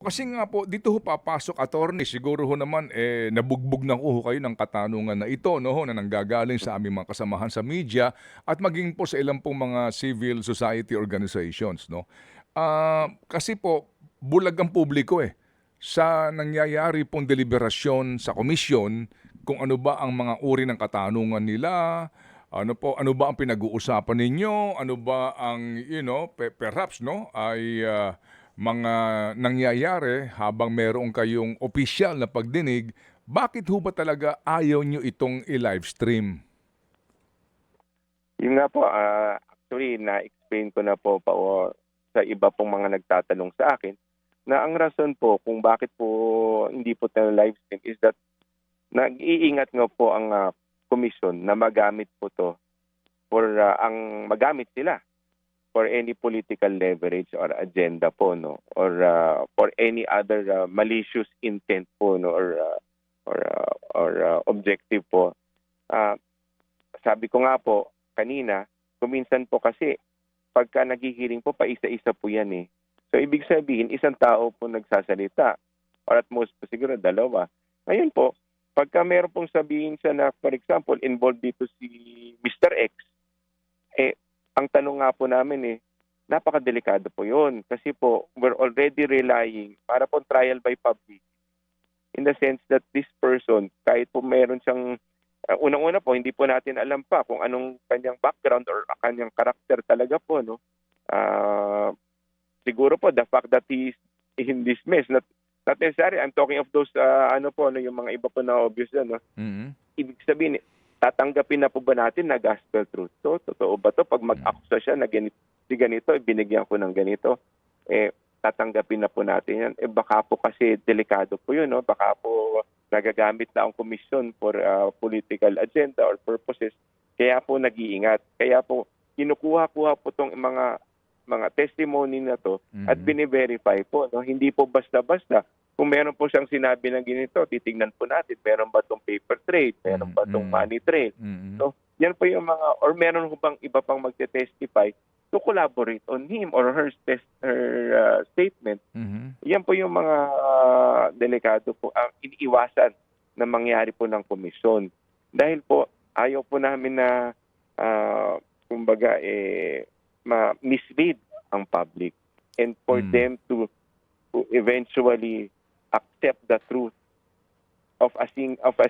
Kasi nga po, dito ho papasok attorney, siguro ho naman nabugbog na ho kayo ng katanungan na ito, no, ho, na nanggagaling sa aming mga kasamahan sa media at maging po sa ilang pong mga civil society organizations, no. Kasi po bulag ang publiko sa nangyayari pong deliberasyon sa komisyon kung ano ba ang mga uri ng katanungan nila, ano ba ang pinag-uusapan ninyo, ano ba ang perhaps no ay mga nangyayari habang meron kayong opisyal na pagdinig, bakit ho ba talaga ayaw nyo itong i-live stream? Yun nga po, actually na-explain ko na po sa iba pong mga nagtatanong sa akin na ang rason po kung bakit po hindi po tayo live stream is that nag-iingat nga po ang komisyon na magamit po to for ang magamit sila for any political leverage or agenda po, no, or for any other malicious intent po, no, or objective po. Sabi ko nga po kanina, kuminsan po kasi pagka naghihiring po pa isa-isa po yan So ibig sabihin isang tao po nagsasalita or at most po siguro dalawa. Ngayon po, pagka meron pong sabihin siya na for example involved dito si Mr. X, ang tanong nga po namin napakadelikado po yun. Kasi po, we're already relying para po trial by public in the sense that this person, kahit po meron siyang, unang-una po, hindi po natin alam pa kung anong kanyang background or kanyang karakter talaga po, no? Siguro po, the fact that he is in this mess, not necessarily, I'm talking of those, yung mga iba po na obvious na, no? Mm-hmm. Ibig sabihin, tatanggapin na po ba natin na gospel truth to? Totoo ba to? Pag mag-akusa siya na ganito, binigyan ko ng ganito, tatanggapin na po natin yan. Baka po kasi delikado po yun, no? Baka po nagagamit na ang komisyon for political agenda or purposes. Kaya po nag-iingat. Kaya po kinukuha-kuha po itong mga testimony na to at bine-verify po. No? Hindi po basta-basta. Kung meron po siyang sinabi ng ganito, titingnan po natin, meron ba itong paper trail, meron ba itong money trail. So, yan po yung mga, or meron po bang iba pang magte-testify to collaborate on him or her statement. Yan po yung mga delikado po, ang iniiwasan na mangyari po ng komisyon. Dahil po, ayaw po namin na, kumbaga, ma-mislead ang public and for them to eventually accept the truth of a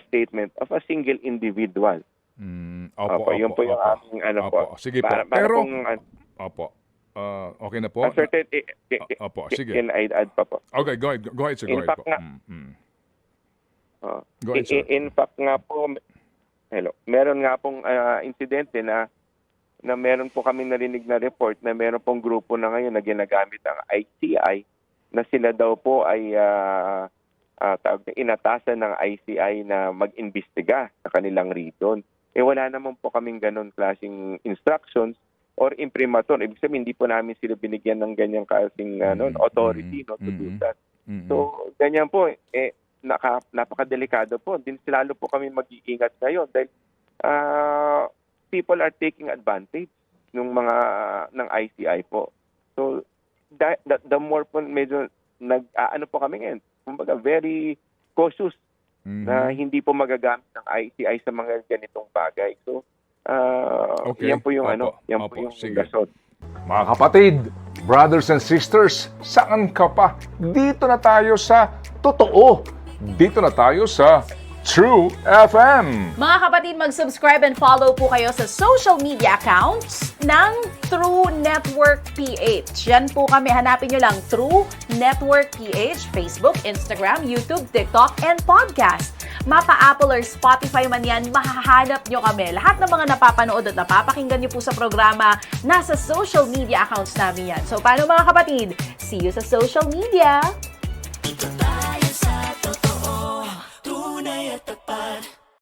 statement of a single individual. Opo, yun po yung aming po. Sige po. Pero okay na po. Opo, sige. Can I add pa po? Okay, go ahead sir. In fact, Go ahead, sir. In fact nga po, meron nga pong insidente na meron po kami narinig na report na meron pong grupo na ngayon na ginagamit ang ICI na sila daw po ay inatasan ng ICI na mag-imbestiga sa kanilang region. Wala naman po kaming ganun klaseng instructions or imprimatur. Ibig sabihin, hindi po namin sila binigyan ng ganyang klaseng authority to do that. So, ganyan po, napakadelikado po. Lalo po kami mag-iingat ngayon dahil people are taking advantage ng ICI po. So, the more po medyo po kami ngayon, kumbaga very cautious na hindi po magagamit ng ICI sa mga ganitong bagay. So, yan po yung gasod. Mga kapatid, brothers and sisters, saan ka pa? Dito na tayo sa totoo. Dito na tayo sa True FM. Mga kapatid, mag-subscribe and follow po kayo sa social media accounts ng True Network PH. Yan po kami. Hanapin nyo lang True Network PH, Facebook, Instagram, YouTube, TikTok, and podcast. Mapa-Apple or Spotify man yan, mahahanap nyo kami. Lahat ng mga napapanood at napapakinggan nyo po sa programa, nasa social media accounts namin yan. So, paano mga kapatid? See you sa social media!